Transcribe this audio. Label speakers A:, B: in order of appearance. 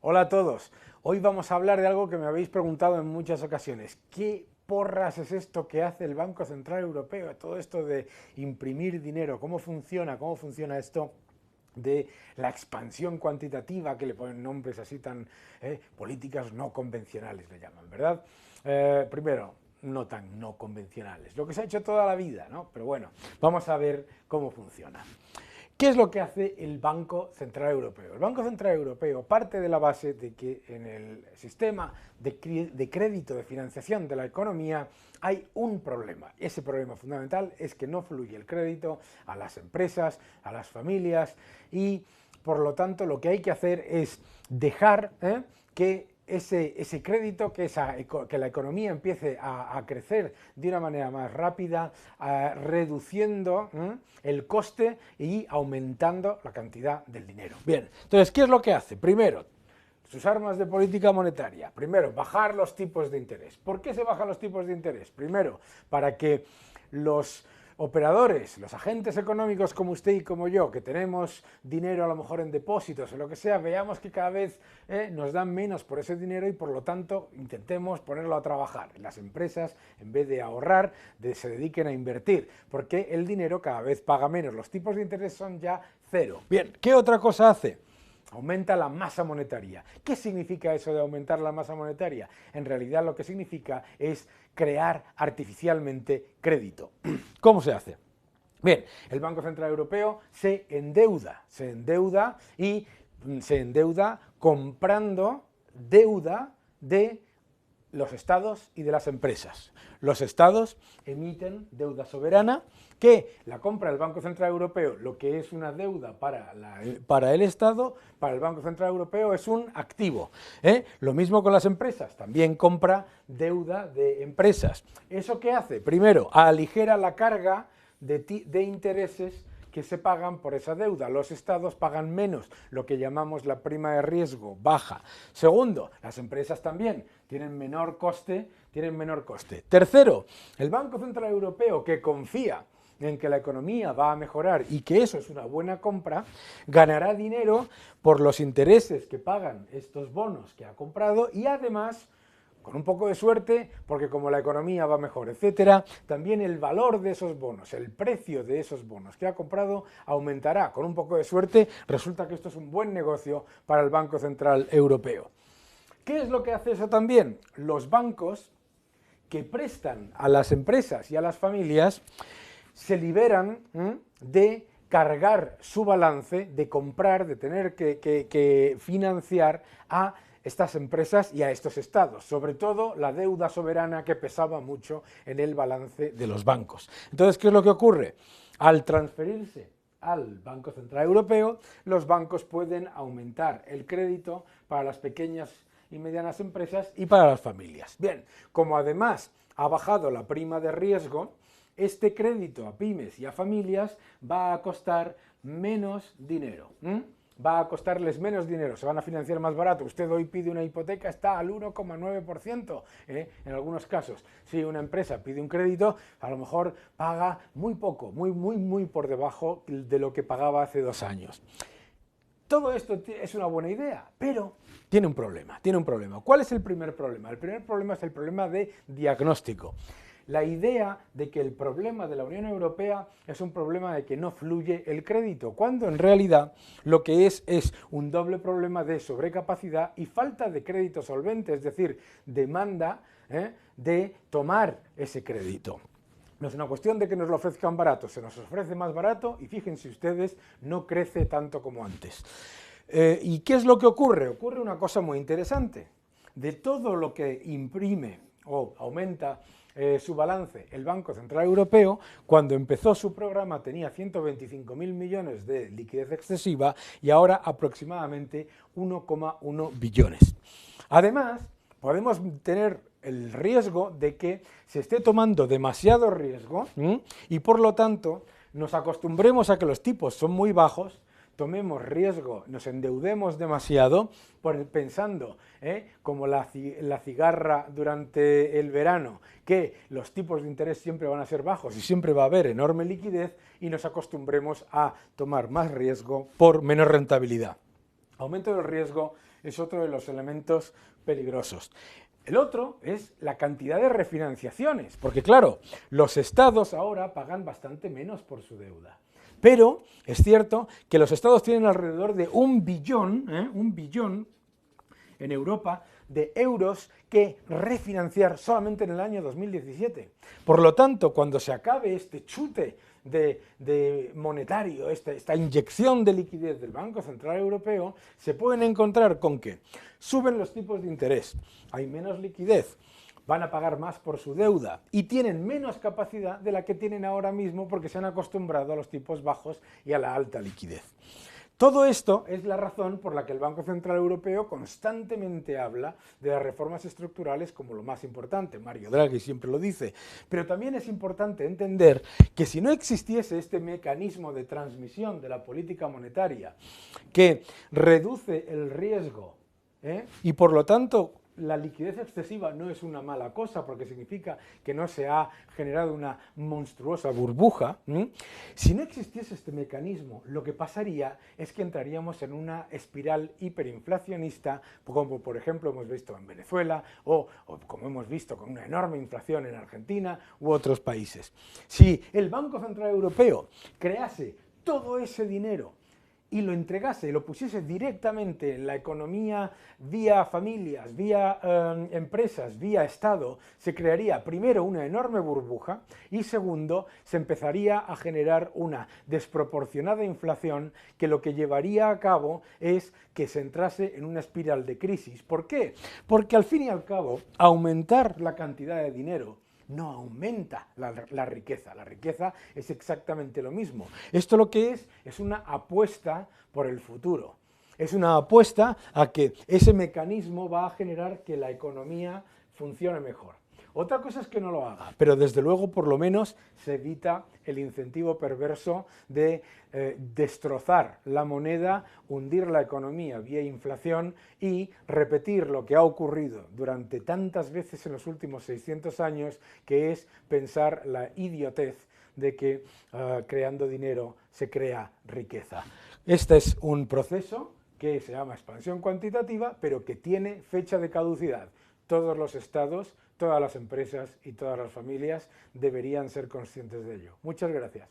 A: Hola a todos. Hoy vamos a hablar de algo que me habéis preguntado en muchas ocasiones. ¿Qué porras es esto que hace el Banco Central Europeo? Todo esto de imprimir dinero. ¿Cómo funciona? ¿Cómo funciona esto de la expansión cuantitativa, que le ponen nombres así tan políticas no convencionales, le llaman, ¿verdad? Primero, no tan no convencionales, lo que se ha hecho toda la vida, ¿no? Pero bueno, vamos a ver cómo funciona. ¿Qué es lo que hace el Banco Central Europeo? El Banco Central Europeo parte de la base de que en el sistema de crédito, de financiación de la economía, hay un problema. Ese problema fundamental es que no fluye el crédito a las empresas, a las familias, y por lo tanto lo que hay que hacer es dejar que ese crédito, que la economía empiece a crecer de una manera más rápida, reduciendo el coste y aumentando la cantidad del dinero. Bien, entonces, ¿qué es lo que hace? Primero, sus armas de política monetaria. Primero, bajar los tipos de interés. ¿Por qué se bajan los tipos de interés? Primero, para que los operadores, los agentes económicos como usted y como yo, que tenemos dinero a lo mejor en depósitos o lo que sea, veamos que cada vez nos dan menos por ese dinero y por lo tanto intentemos ponerlo a trabajar. Las empresas, en vez de ahorrar, se dediquen a invertir, porque el dinero cada vez paga menos, los tipos de interés son ya cero. Bien, ¿qué otra cosa hace? Aumenta la masa monetaria. ¿Qué significa eso de aumentar la masa monetaria? En realidad lo que significa es crear artificialmente crédito. ¿Cómo se hace? Bien, el Banco Central Europeo se endeuda comprando deuda de los estados y de las empresas. Los estados emiten deuda soberana que la compra el Banco Central Europeo, lo que es una deuda para el Estado, para el Banco Central Europeo es un activo. Lo mismo con las empresas, también compra deuda de empresas. ¿Eso qué hace? Primero, aligera la carga de intereses que se pagan por esa deuda. Los estados pagan menos, lo que llamamos la prima de riesgo baja. Segundo, las empresas también tienen menor coste. Tercero, el Banco Central Europeo, que confía en que la economía va a mejorar y que eso es una buena compra, ganará dinero por los intereses que pagan estos bonos que ha comprado y además, con un poco de suerte, porque como la economía va mejor, etcétera, también el valor de esos bonos, el precio de esos bonos que ha comprado aumentará. Con un poco de suerte, resulta que esto es un buen negocio para el Banco Central Europeo. ¿Qué es lo que hace eso también? Los bancos que prestan a las empresas y a las familias se liberan de cargar su balance, de comprar, de tener que financiar a estas empresas y a estos estados, sobre todo la deuda soberana que pesaba mucho en el balance de los bancos. Entonces, ¿qué es lo que ocurre? Al transferirse al Banco Central Europeo, los bancos pueden aumentar el crédito para las pequeñas y medianas empresas y para las familias. Bien, como además ha bajado la prima de riesgo, este crédito a pymes y a familias va a costar menos dinero. Va a costarles menos dinero, se van a financiar más barato. Usted hoy pide una hipoteca, está al 1,9%, en algunos casos. Si una empresa pide un crédito, a lo mejor paga muy poco, muy por debajo de lo que pagaba hace 2 años. Todo esto es una buena idea, pero tiene un problema. ¿Cuál es el primer problema? El primer problema es el problema de diagnóstico. La idea de que el problema de la Unión Europea es un problema de que no fluye el crédito, cuando en realidad lo que es un doble problema de sobrecapacidad y falta de crédito solvente, es decir, demanda de tomar ese crédito. No es una cuestión de que nos lo ofrezcan barato, se nos ofrece más barato y fíjense ustedes, no crece tanto como antes. ¿Y qué es lo que ocurre? Ocurre una cosa muy interesante. De todo lo que imprime o aumenta su balance el Banco Central Europeo, cuando empezó su programa tenía 125.000 millones de liquidez excesiva y ahora aproximadamente 1,1 billones. Además, podemos tener el riesgo de que se esté tomando demasiado riesgo y por lo tanto nos acostumbremos a que los tipos son muy bajos, tomemos riesgo, nos endeudemos demasiado, pensando, como la cigarra durante el verano, que los tipos de interés siempre van a ser bajos y siempre va a haber enorme liquidez, y nos acostumbremos a tomar más riesgo por menos rentabilidad. Aumento del riesgo es otro de los elementos peligrosos. El otro es la cantidad de refinanciaciones, porque claro, los estados ahora pagan bastante menos por su deuda. Pero es cierto que los estados tienen alrededor de 1 billón en Europa de euros que refinanciar solamente en el año 2017. Por lo tanto, cuando se acabe este chute de monetario, esta inyección de liquidez del Banco Central Europeo, se pueden encontrar con que suben los tipos de interés, hay menos liquidez, van a pagar más por su deuda y tienen menos capacidad de la que tienen ahora mismo porque se han acostumbrado a los tipos bajos y a la alta liquidez. Todo esto es la razón por la que el Banco Central Europeo constantemente habla de las reformas estructurales como lo más importante. Mario Draghi siempre lo dice. Pero también es importante entender que si no existiese este mecanismo de transmisión de la política monetaria que reduce el riesgo, y por lo tanto la liquidez excesiva no es una mala cosa porque significa que no se ha generado una monstruosa burbuja. Si no existiese este mecanismo, lo que pasaría es que entraríamos en una espiral hiperinflacionista, como por ejemplo hemos visto en Venezuela o como hemos visto con una enorme inflación en Argentina u otros países. Si el Banco Central Europeo crease todo ese dinero y lo entregase y lo pusiese directamente en la economía vía familias, vía empresas, vía Estado, se crearía primero una enorme burbuja y segundo, se empezaría a generar una desproporcionada inflación que lo que llevaría a cabo es que se entrase en una espiral de crisis. ¿Por qué? Porque al fin y al cabo, aumentar la cantidad de dinero no aumenta la riqueza. La riqueza es exactamente lo mismo. Esto lo que es una apuesta por el futuro. Es una apuesta a que ese mecanismo va a generar que la economía funcione mejor. Otra cosa es que no lo haga, pero desde luego por lo menos se evita el incentivo perverso de destrozar la moneda, hundir la economía vía inflación y repetir lo que ha ocurrido durante tantas veces en los últimos 600 años, que es pensar la idiotez de que creando dinero se crea riqueza. Este es un proceso que se llama expansión cuantitativa, pero que tiene fecha de caducidad. Todos los estados, todas las empresas y todas las familias deberían ser conscientes de ello. Muchas gracias.